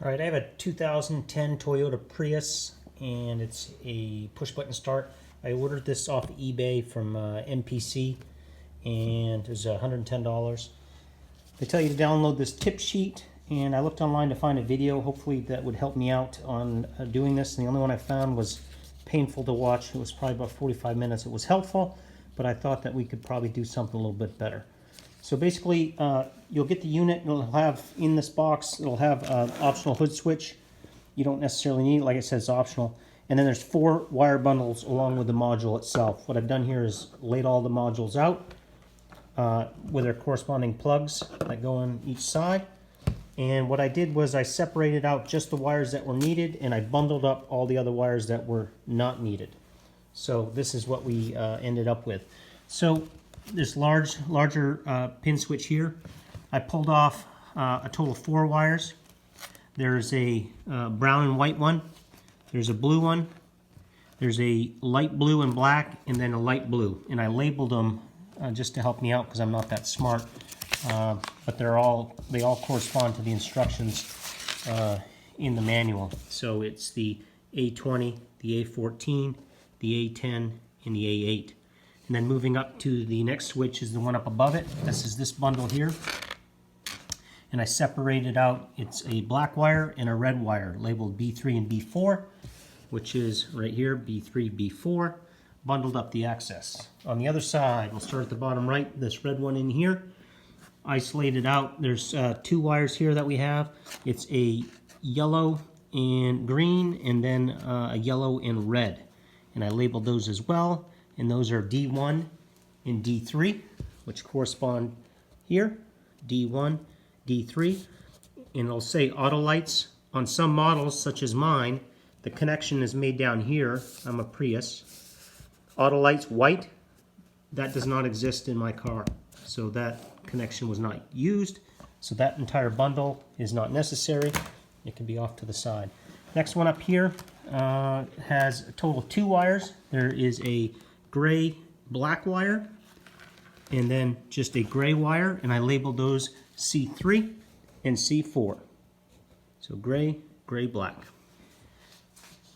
Alright, I have a 2010 Toyota Prius, and it's a push-button start. I ordered this off eBay from MPC, and it was $110. They tell you to download this tip sheet, and I looked online to find a video, hopefully that would help me out on doing this. And the only one I found was painful to watch. It was probably about 45 minutes. It was helpful, but I thought that we could probably do something a little bit better. So basically, you'll get the unit, and it'll have, in this box, it'll have an optional hood switch. You don't necessarily need it, like I said, it's optional. And then there's 4 wire bundles along with the module itself. What I've done here is laid all the modules out with their corresponding plugs that go on each side. And what I did was I separated out just the wires that were needed, and I bundled up all the other wires that were not needed. So this is what we ended up with. So this larger pin switch here, I pulled off a total of 4 wires. There's a brown and white one, there's a blue one, there's a light blue and black, and then a light blue. And I labeled them just to help me out because I'm not that smart, but they all correspond to the instructions in the manual. So it's the A20, the A14, the A10, and the A8. And then moving up to the next switch is the one up above it. This is this bundle here. And I separated out, it's a black wire and a red wire labeled B3 and B4, which is right here, B3, B4, bundled up the access. On the other side, we'll start at the bottom right, this red one in here, isolated out. There's 2 wires here that we have. It's a yellow and green, and then a yellow and red. And I labeled those as well. And those are D1 and D3, which correspond here, D1, D3, and it'll say auto lights. On some models, such as mine, the connection is made down here. I'm a Prius. Auto lights white, that does not exist in my car, so that connection was not used. So that entire bundle is not necessary. It can be off to the side. Next one up here has a total of 2 wires. There is a gray black wire and then just a gray wire, and I labeled those C3 and C4. So gray, gray, black.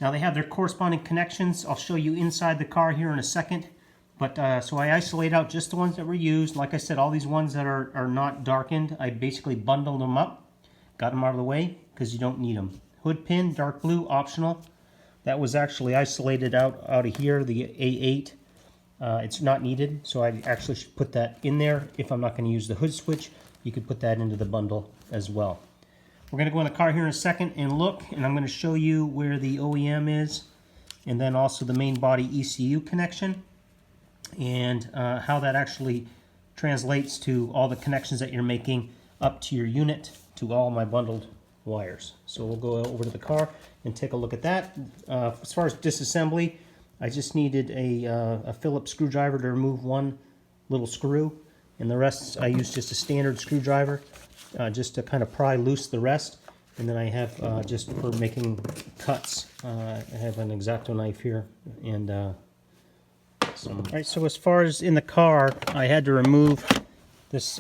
Now they have their corresponding connections. I'll show you inside the car here in a second, but so I isolate out just the ones that were used. Like I said, all these ones that are not darkened, I basically bundled them up, got them out of the way because you don't need them. Hood pin, dark blue, optional. That was actually isolated out of here, the A8. It's not needed, so I actually should put that in there. If I'm not going to use the hood switch, you could put that into the bundle as well. We're going to go in the car here in a second and look, and I'm going to show you where the OEM is, and then also the main body ECU connection, and how that actually translates to all the connections that you're making up to your unit, to all my bundled wires. So we'll go over to the car and take a look at that. As far as disassembly, I just needed a Phillips screwdriver to remove one little screw, and the rest I used just a standard screwdriver just to kind of pry loose the rest. And then I have just for making cuts, I have an X-Acto knife here and some. All right, so as far as in the car, I had to remove this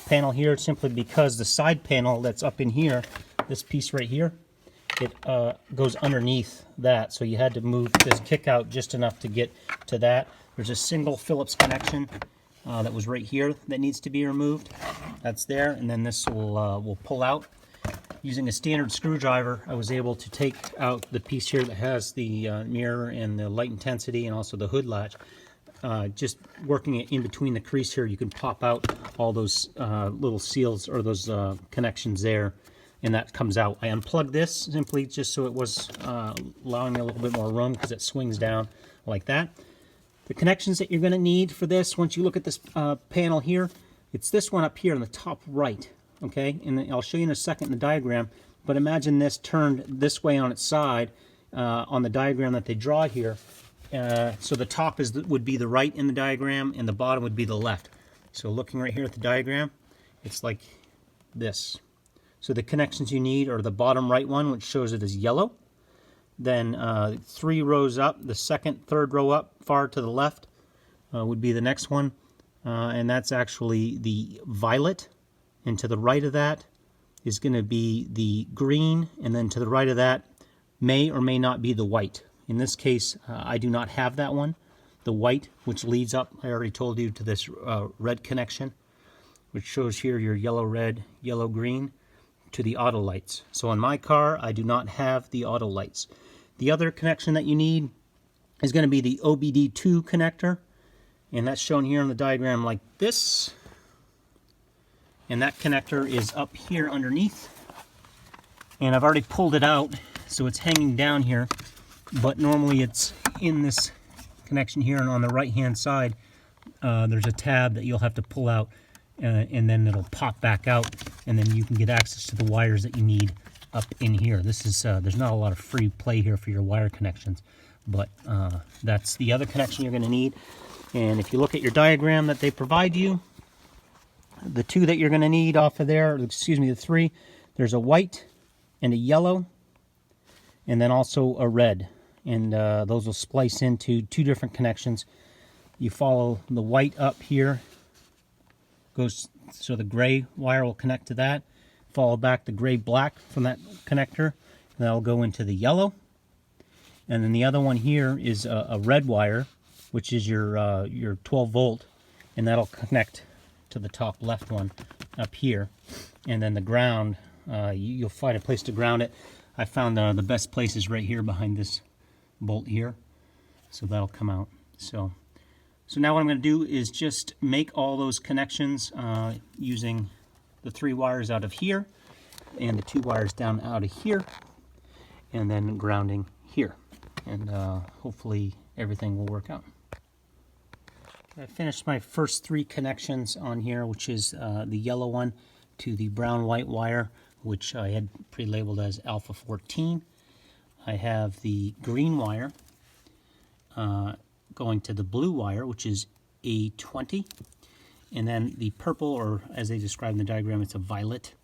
panel here simply because the side panel that's up in here, this piece right here, it goes underneath that, so you had to move this kick out just enough to get to that. There's a single Phillips connection that was right here that needs to be removed. That's there, and then this will pull out. Using a standard screwdriver, I was able to take out the piece here that has the mirror and the light intensity and also the hood latch. Just working it in between the crease here, you can pop out all those little seals or those connections there, and that comes out. I unplugged this simply just so it was allowing me a little bit more room because it swings down like that. The connections that you're going to need for this, once you look at this panel here, it's this one up here in the top right, okay? And I'll show you in a second in the diagram, but imagine this turned this way on its side on the diagram that they draw here. So the top would be the right in the diagram, and the bottom would be the left. So looking right here at the diagram, it's like this. So the connections you need are the bottom right one, which shows it as yellow. Then 3 rows up, the second, third row up, far to the left would be the next one. And that's actually the violet. And to the right of that is going to be the green, and then to the right of that may or may not be the white. In this case, I do not have that one. The white, which leads up, I already told you, to this red connection, which shows here your yellow red, yellow green, to the auto lights. So on my car, I do not have the auto lights. The other connection that you need is going to be the OBD2 connector, and that's shown here on the diagram like this. And that connector is up here underneath, and I've already pulled it out, so it's hanging down here, but normally it's in this connection here, and on the right hand side there's a tab that you'll have to pull out, and then it'll pop back out, and then you can get access to the wires that you need up in here. This is there's not a lot of free play here for your wire connections, but that's the other connection you're going to need. And if you look at your diagram that they provide you, the two that you're going to need off of there, excuse me, the three, there's a white and a yellow, and then also a red, and those will splice into two different connections. You follow the white up here, goes so the gray wire will connect to that, follow back the gray black from that connector, and that'll go into the yellow. And then the other one here is a red wire, which is your 12 volt, and that'll connect to the top left one up here. And then the ground, you'll find a place to ground it. I found the best place is right here behind this bolt here, so that'll come out. So now what I'm going to do is just make all those connections using the 3 wires out of here and the 2 wires down out of here, and then grounding here, and hopefully everything will work out. I finished my first 3 connections on here, which is the yellow one to the brown-white wire, which I had pre-labeled as Alpha 14. I have the green wire going to the blue wire, which is A20. And then the purple, or as they describe in the diagram, it's a violet,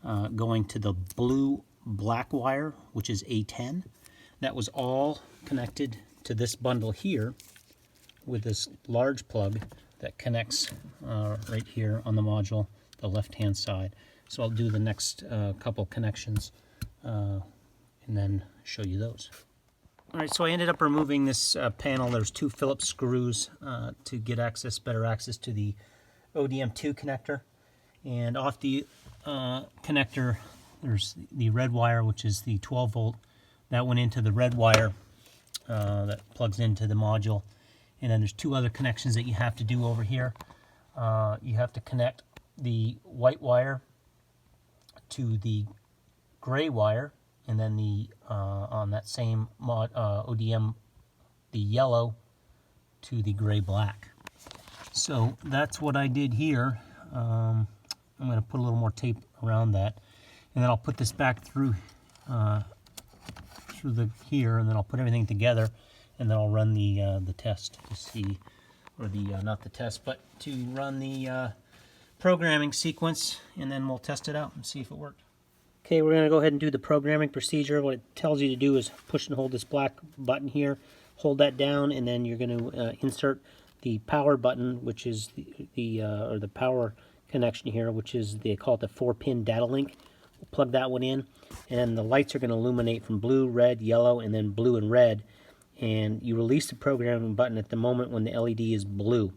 going to the blue-black wire, which is A10. That was all connected to this bundle here, with this large plug that connects right here on the module, the left-hand side. So I'll do the next couple connections and then show you those. All right, so I ended up removing this panel. There's 2 Phillips screws to get better access to the ODM2 connector. And off the connector, there's the red wire, which is the 12 volt. That went into the red wire that plugs into the module. And then there's 2 other connections that you have to do over here. You have to connect the white wire to the gray wire, and then the on that same ODM, the yellow to the gray-black. So that's what I did here. I'm going to put a little more tape around that, and then I'll put this back through here, and then I'll put everything together. And then I'll run the test to see, or the not the test, but to run the programming sequence, and then we'll test it out and see if it worked. Okay, we're going to go ahead and do the programming procedure. What it tells you to do is push and hold this black button here, hold that down, and then you're going to insert the power button, which is the power connection here, which is they call it the 4-pin data link. We'll plug that one in, and the lights are going to illuminate from blue, red, yellow, and then blue and red. And you release the programming button at the moment when the LED is blue.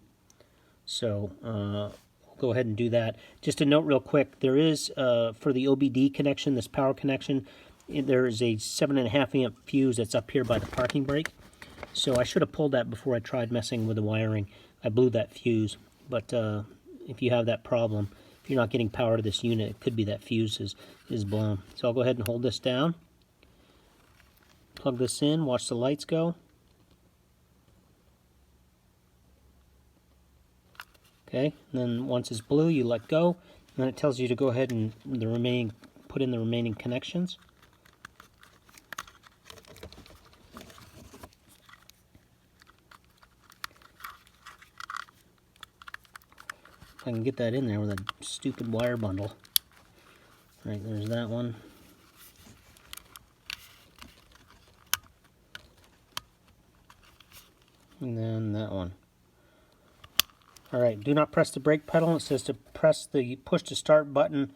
So we'll go ahead and do that. Just a note real quick, there is, for the OBD connection, this power connection, there is a 7.5 amp fuse that's up here by the parking brake. So I should have pulled that before I tried messing with the wiring. I blew that fuse, but if you have that problem, if you're not getting power to this unit, it could be that fuse is blown. So I'll go ahead and hold this down. Plug this in, watch the lights go. Okay, and then once it's blue, you let go, and then it tells you to go ahead and put in the remaining connections. If I can get that in there with a stupid wire bundle. All right, there's that one. And then that one. Alright, do not press the brake pedal. It says to press the push to start button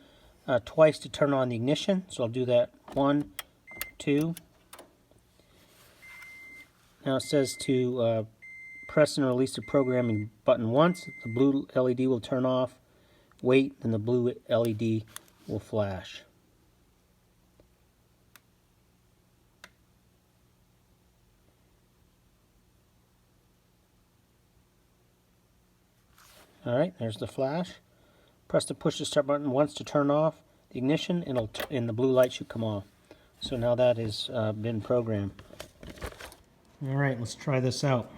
twice to turn on the ignition. So I'll do that. 1, 2. Now it says to press and release the programming button once. The blue LED will turn off. Wait, and the blue LED will flash. Alright, there's the flash. Press the push to start button once to turn off the ignition, and the blue light should come off. So now that has been programmed. Alright, let's try this out.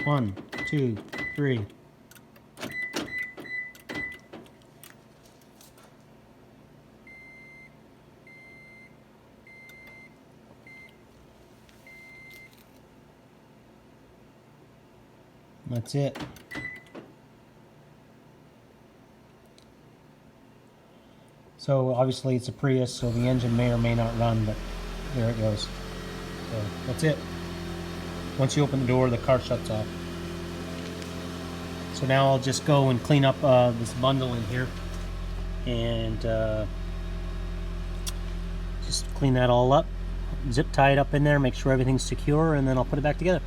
1, 2, 3. That's it. So obviously it's a Prius, so the engine may or may not run, but there it goes. So that's it. Once you open the door, the car shuts off. So now I'll just go and clean up this bundle in here, and just clean that all up, zip tie it up in there, make sure everything's secure, and then I'll put it back together.